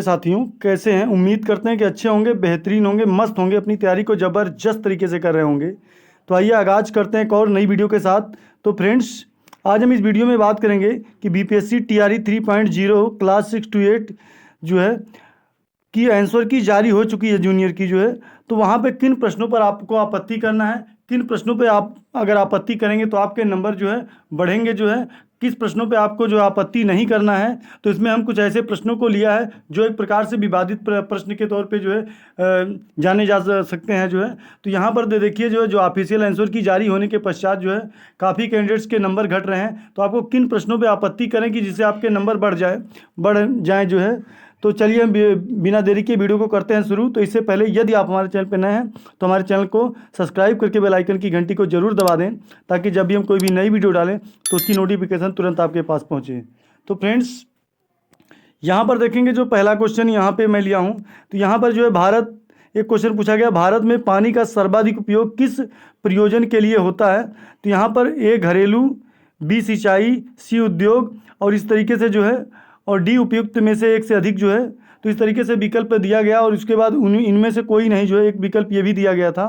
साथियों, कैसे हैं? उम्मीद करते हैं कि अच्छे होंगे, बेहतरीन होंगे, मस्त होंगे, अपनी तैयारी को ज़बरदस्त तरीके से कर रहे होंगे। तो आइए आगाज़ करते हैं एक और नई वीडियो के साथ। तो फ्रेंड्स, आज हम इस वीडियो में बात करेंगे कि बीपीएससी टीआरई 3.0 क्लास 6 to 8 जो है की आंसर की जारी हो चुकी है, जूनियर की जो है। तो वहाँ पे किन प्रश्नों पर आपको आपत्ति करना है, किन प्रश्नों पे आप अगर आपत्ति करेंगे तो आपके नंबर जो है बढ़ेंगे जो है, किस प्रश्नों पे आपको जो आपत्ति नहीं करना है। तो इसमें हम कुछ ऐसे प्रश्नों को लिया है जो एक प्रकार से विवादित प्रश्न के तौर पे जो है जाने जा सकते हैं जो है। तो यहाँ पर देखिए जो ऑफिशियल आंसर की जारी होने के पश्चात जो है काफ़ी कैंडिडेट्स के नंबर घट रहे हैं। तो आपको किन प्रश्नों पर आपत्ति करें कि जिससे आपके नंबर बढ़ जाए जो है। तो चलिए हम बिना देरी के वीडियो को करते हैं शुरू। तो इससे पहले यदि आप हमारे चैनल पर नए हैं तो हमारे चैनल को सब्सक्राइब करके बेल आइकन की घंटी को जरूर दबा दें, ताकि जब भी हम कोई भी नई वीडियो डालें तो उसकी नोटिफिकेशन तुरंत आपके पास पहुंचे। तो फ्रेंड्स, यहाँ पर देखेंगे जो पहला क्वेश्चन यहाँ पे मैं लिया हूँ। तो यहाँ पर जो है एक क्वेश्चन पूछा गया, भारत में पानी का सर्वाधिक उपयोग किस प्रयोजन के लिए होता है। तो यहाँ पर ए घरेलू, बी सिंचाई, सी उद्योग और इस तरीके से जो है, और डी उपयुक्त में से एक से अधिक जो है। तो इस तरीके से विकल्प दिया गया और उसके बाद इनमें से कोई नहीं जो है, एक विकल्प ये भी दिया गया था।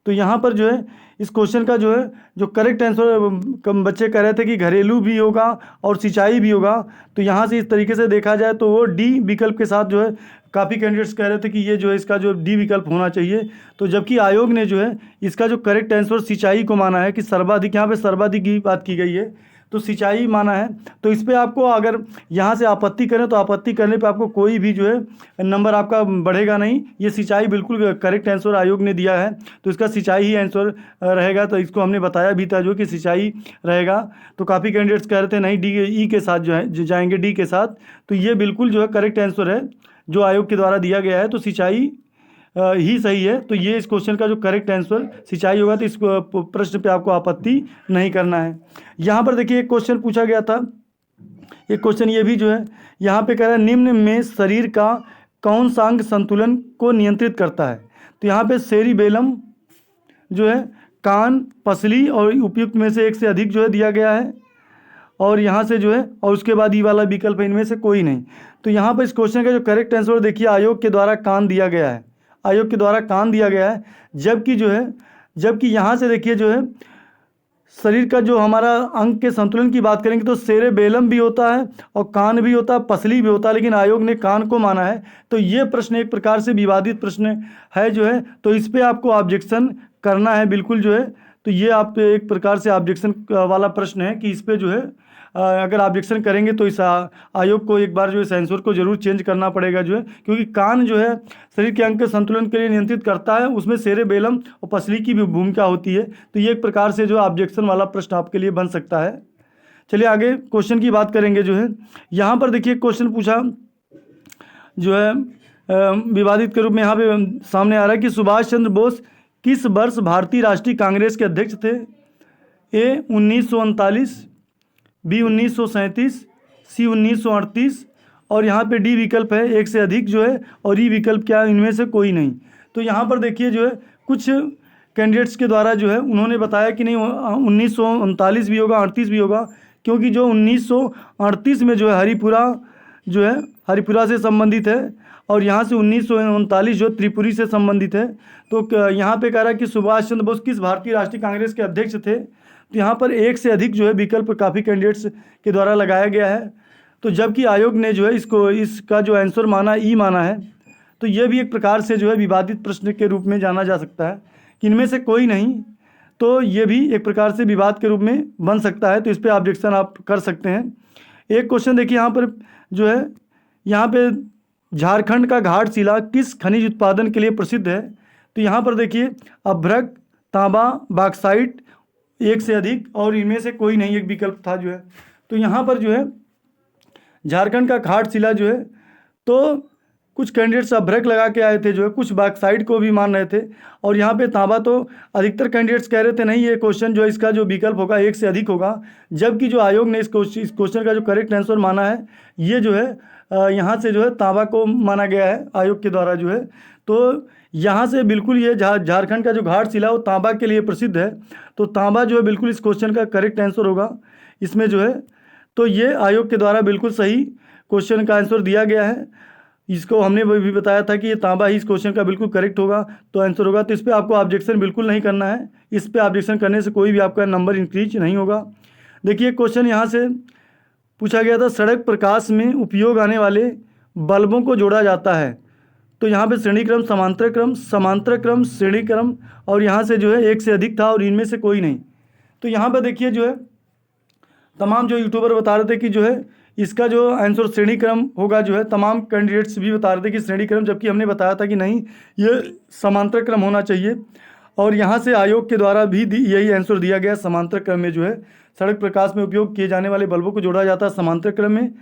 तो यहाँ पर जो है इस क्वेश्चन का जो है जो करेक्ट आंसर बच्चे कह रहे थे कि घरेलू भी होगा और सिंचाई भी होगा। तो यहाँ से इस तरीके से देखा जाए तो वो डी विकल्प के साथ जो है काफ़ी कैंडिडेट्स कह रहे थे कि ये जो है इसका जो डी विकल्प होना चाहिए। तो जबकि आयोग ने जो है इसका जो करेक्ट आंसर सिंचाई को माना है कि सर्वाधिक, यहाँ पे सर्वाधिक की बात की गई है तो सिंचाई माना है। तो इस पर आपको अगर यहाँ से आपत्ति करें तो आपत्ति करने पे आपको कोई भी जो है नंबर आपका बढ़ेगा नहीं। ये सिंचाई बिल्कुल करेक्ट आंसर आयोग ने दिया है, तो इसका सिंचाई ही आंसर रहेगा। तो इसको हमने बताया भी था जो कि सिंचाई रहेगा। तो काफ़ी कैंडिडेट्स कह रहे थे नहीं, डी ई के साथ जो है जाएंगे, डी के साथ। तो ये बिल्कुल जो है करेक्ट आंसर है जो आयोग के द्वारा दिया गया है। तो सिंचाई ही सही है। तो ये इस क्वेश्चन का जो करेक्ट आंसर सिंचाई होगा। तो इस प्रश्न पे आपको आपत्ति नहीं करना है। यहाँ पर देखिए एक क्वेश्चन पूछा गया था, एक क्वेश्चन ये भी जो है यहाँ पे कह रहा है निम्न में शरीर का कौन सा अंग संतुलन को नियंत्रित करता है। तो यहाँ पे सेरिबेलम जो है, कान, पसली और उपयुक्त में से एक से अधिक जो है दिया गया है। और यहाँ से जो है, और उसके बाद ये वाला विकल्प है, इनमें से कोई नहीं। तो यहाँ पर इस क्वेश्चन का जो करेक्ट आंसर देखिए आयोग के द्वारा कान दिया गया है, आयोग के द्वारा कान दिया गया है। जबकि यहाँ से देखिए जो है शरीर का जो हमारा अंग के संतुलन की बात करेंगे तो सेरेबेलम भी होता है और कान भी होता है, पसली भी होता है, लेकिन आयोग ने कान को माना है। तो ये प्रश्न एक प्रकार से विवादित प्रश्न है जो है। तो इस पर आपको ऑब्जेक्शन करना है बिल्कुल जो है। तो ये आप एक प्रकार से ऑब्जेक्शन वाला प्रश्न है कि इस पर जो है अगर ऑब्जेक्शन करेंगे तो इस आयोग को एक बार जो इस आंसर को जरूर चेंज करना पड़ेगा जो है, क्योंकि कान जो है शरीर के अंग के संतुलन के लिए नियंत्रित करता है, उसमें सेरेबेलम और पसली की भी भूमिका होती है। तो ये एक प्रकार से जो ऑब्जेक्शन वाला प्रश्न आपके लिए बन सकता है। चलिए आगे क्वेश्चन की बात करेंगे जो है। यहाँ पर देखिए क्वेश्चन पूछा जो है विवादित के रूप में यहाँ पे सामने आ रहा है कि सुभाष चंद्र बोस किस वर्ष भारतीय राष्ट्रीय कांग्रेस के अध्यक्ष थे। ए 1939, बी 1937, सी 1938 और यहाँ पे डी विकल्प है एक से अधिक जो है, और ई विकल्प क्या है, इनमें से कोई नहीं। तो यहाँ पर देखिए जो है कुछ कैंडिडेट्स के द्वारा जो है उन्होंने बताया कि नहीं 1939 भी होगा, 38 भी होगा, क्योंकि जो 1938 में जो है हरिपुरा से संबंधित है, और यहाँ से 1939 जो त्रिपुरी से संबंधित है। तो यहाँ पे कह रहा है कि सुभाष चंद्र बोस किस भारतीय राष्ट्रीय कांग्रेस के अध्यक्ष थे। तो यहाँ पर एक से अधिक जो है विकल्प काफ़ी कैंडिडेट्स के द्वारा लगाया गया है। तो जबकि आयोग ने जो है इसका जो आंसर माना, ई माना है। तो ये भी एक प्रकार से जो है विवादित प्रश्न के रूप में जाना जा सकता है कि इनमें से कोई नहीं। तो ये भी एक प्रकार से विवाद के रूप में बन सकता है। तो इस पर ऑब्जेक्शन आप कर सकते हैं। एक क्वेश्चन देखिए यहाँ पर जो है, यहाँ पे झारखंड का घाटशिला किस खनिज उत्पादन के लिए प्रसिद्ध है। तो यहाँ पर देखिए अभ्रक, तांबा, बॉक्साइट, एक से अधिक और इनमें से कोई नहीं, एक विकल्प था जो है। तो यहाँ पर जो है झारखंड का घाटशिला जो है, तो कुछ कैंडिडेट्स अभ्रक लगा के आए थे जो है, कुछ बॉक्साइट को भी मान रहे थे, और यहाँ पे तांबा तो अधिकतर कैंडिडेट्स कह रहे थे नहीं, ये क्वेश्चन जो है इसका जो विकल्प होगा एक से अधिक होगा। जबकि जो आयोग ने इस क्वेश्चन का जो करेक्ट आंसर माना है, ये जो है यहाँ से जो है तांबा को माना गया है आयोग के द्वारा जो है। तो यहाँ से बिल्कुल ये झारखंड का जो घाटशिला वो तांबा के लिए प्रसिद्ध है। तो तांबा जो है बिल्कुल इस क्वेश्चन का करेक्ट आंसर होगा इसमें जो है। तो ये आयोग के द्वारा बिल्कुल सही क्वेश्चन का आंसर दिया गया है। इसको हमने भी बताया था कि ये तांबा ही इस क्वेश्चन का बिल्कुल करेक्ट होगा, तो आंसर होगा। तो इस पर आपको ऑब्जेक्शन बिल्कुल नहीं करना है, इस पर ऑब्जेक्शन करने से कोई भी आपका नंबर इंक्रीज नहीं होगा। देखिए क्वेश्चन यहाँ से पूछा गया था, सड़क प्रकाश में उपयोग आने वाले बल्बों को जोड़ा जाता है। तो यहाँ पे श्रेणी क्रम, समांतर क्रम, श्रेणी क्रम, और यहाँ से जो है एक से अधिक था और इनमें से कोई नहीं। तो यहाँ पे देखिए जो है तमाम जो यूट्यूबर बता रहे थे कि जो है इसका जो आंसर श्रेणी क्रम होगा, जो है तमाम कैंडिडेट्स भी बता रहे थे कि श्रेणी क्रम, जबकि हमने बताया था कि नहीं, ये समांतर क्रम होना चाहिए। और यहाँ से आयोग के द्वारा भी यही आंसर दिया गया, समांतर क्रम में जो है सड़क प्रकाश में उपयोग किए जाने वाले बल्बों को जोड़ा जाता है समांतर क्रम में।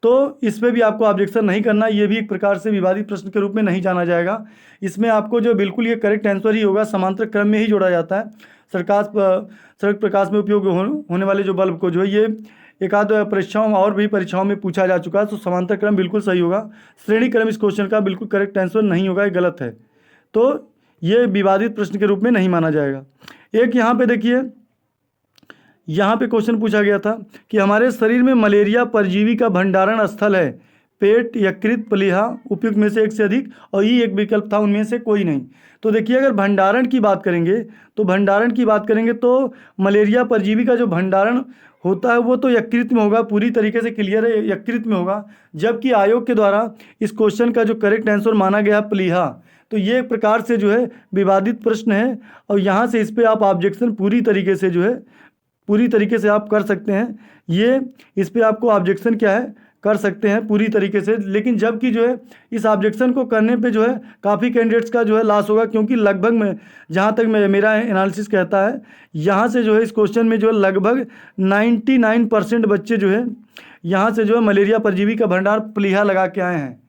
तो इस पर भी आपको ऑब्जेक्शन नहीं करना, ये भी एक प्रकार से विवादित प्रश्न के रूप में नहीं जाना जाएगा। इसमें आपको जो बिल्कुल ये करेक्ट आंसर ही होगा, समांतर क्रम में ही जोड़ा जाता है। सड़क प्रकाश में उपयोग होने वाले जो बल्ब को जो है, ये एक आध परीक्षाओं और भी परीक्षाओं में पूछा जा चुका है। तो समांतर क्रम बिल्कुल सही होगा, श्रेणी क्रम इस क्वेश्चन का बिल्कुल करेक्ट आंसर नहीं होगा, ये गलत है। तो ये विवादित प्रश्न के रूप में नहीं माना जाएगा। एक यहाँ पे देखिए, यहाँ पे क्वेश्चन पूछा गया था कि हमारे शरीर में मलेरिया परजीवी का भंडारण स्थल है, पेट, यकृत, प्लीहा, उपयुक्त में से एक से अधिक, और ये एक विकल्प था, उनमें से कोई नहीं। तो देखिए अगर भंडारण की बात करेंगे तो मलेरिया परजीवी का जो भंडारण होता है वो तो यकृत में होगा, पूरी तरीके से क्लियर है, यकृत में होगा। जबकि आयोग के द्वारा इस क्वेश्चन का जो करेक्ट आंसर माना गया प्लीहा। तो ये एक प्रकार से जो है विवादित प्रश्न है, और यहाँ से इस पर आप ऑब्जेक्शन पूरी तरीके से आप कर सकते हैं। ये इस पर आपको ऑब्जेक्शन क्या है, कर सकते हैं पूरी तरीके से। लेकिन जबकि जो है इस ऑब्जेक्शन को करने पे जो है काफ़ी कैंडिडेट्स का जो है लॉस होगा, क्योंकि लगभग में जहाँ तक मेरा एनालिसिस कहता है, यहाँ से जो है इस क्वेश्चन में जो है लगभग 99% बच्चे जो है यहाँ से जो है मलेरिया परजीवी का भंडार प्लीहा लगा के आए हैं।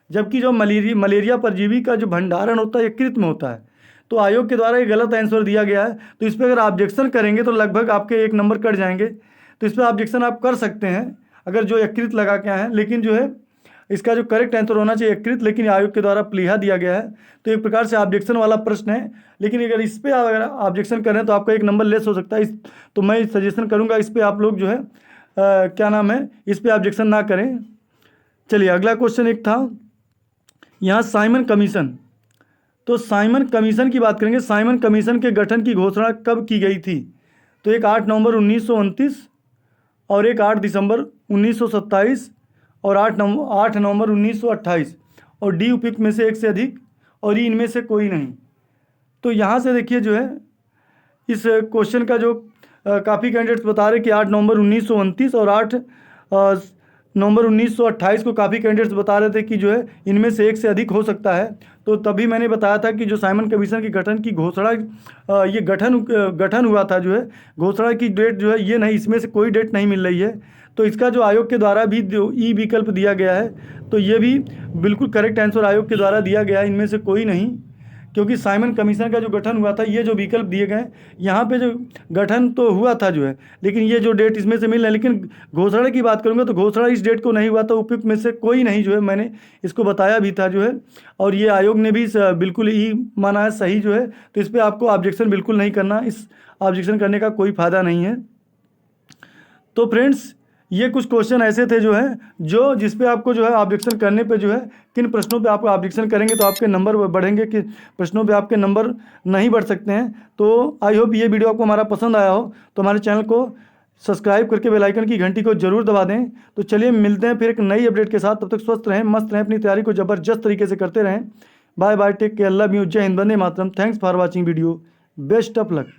जबकि जो मलेरिया परजीवी का जो भंडारण होता है यकृत में होता है। तो आयोग के द्वारा ये गलत आंसर दिया गया है। तो इस पर अगर ऑब्जेक्शन करेंगे तो लगभग आपके 1 नंबर कट जाएंगे। तो इस पर ऑब्जेक्शन आप कर सकते हैं अगर जो यकृत लगा के आए हैं, लेकिन जो है इसका जो करेक्ट आंसर होना चाहिए यकृत, लेकिन आयोग के द्वारा प्लीहा दिया गया है। तो एक प्रकार से ऑब्जेक्शन वाला प्रश्न है। लेकिन अगर इस पर अगर ऑब्जेक्शन करें तो आपका 1 नंबर लेस हो सकता है। तो मैं सजेशन करूँगा इस पर आप लोग जो है इस पर ऑब्जेक्शन ना करें। चलिए अगला क्वेश्चन एक था यहाँ साइमन कमीशन। तो साइमन कमीशन की बात करेंगे। साइमन कमीशन के गठन की घोषणा कब की गई थी? तो एक 8 नवंबर 1929 और एक 8 दिसंबर 1927 और 8 नवंबर 1928, और डी उपयुक्त में से एक से अधिक और ई इनमें से कोई नहीं। तो यहाँ से देखिए जो है इस क्वेश्चन का जो काफ़ी कैंडिडेट्स बता रहे कि 8 नवंबर 1929 और 8 नवंबर 1928 को काफ़ी कैंडिडेट्स बता रहे थे कि जो है इनमें से एक से अधिक हो सकता है। तो तभी मैंने बताया था कि जो साइमन कमीशन के गठन की घोषणा ये गठन हुआ था, जो है घोषणा की डेट जो है ये नहीं, इसमें से कोई डेट नहीं मिल रही है। तो इसका जो आयोग के द्वारा भी ई विकल्प दिया गया है, तो ये भी बिल्कुल करेक्ट आंसर आयोग के द्वारा दिया गया है, इनमें से कोई नहीं। क्योंकि साइमन कमीशन का जो गठन हुआ था, ये जो विकल्प दिए गए यहाँ पे जो गठन तो हुआ था जो है, लेकिन ये जो डेट इसमें से मिल रहा है। लेकिन घोषणा की बात करूँगा तो घोषणा इस डेट को नहीं हुआ था, उपयुक्त में से कोई नहीं जो है, मैंने इसको बताया भी था जो है, और ये आयोग ने भी बिल्कुल ही माना है सही जो है। तो इस पर आपको ऑब्जेक्शन बिल्कुल नहीं करना, इस ऑब्जेक्शन करने का कोई फ़ायदा नहीं है। तो फ्रेंड्स ये कुछ क्वेश्चन ऐसे थे जो है जिस पे आपको जो है ऑब्जेक्शन करने पे जो है किन प्रश्नों पे आप ऑब्जेक्शन करेंगे तो आपके नंबर बढ़ेंगे, कि प्रश्नों पे आपके नंबर नहीं बढ़ सकते हैं। तो आई होप ये वीडियो आपको हमारा पसंद आया हो, तो हमारे चैनल को सब्सक्राइब करके बेल आइकन की घंटी को जरूर दबा दें। तो चलिए मिलते हैं फिर एक नई अपडेट के साथ। तब तक स्वस्थ रहें, मस्त रहें, अपनी तैयारी को ज़बरदस्त तरीके से करते रहें। Bye bye, take care, love you, जय हिंद, वंदे मातरम। Thanks for watching video, best of luck.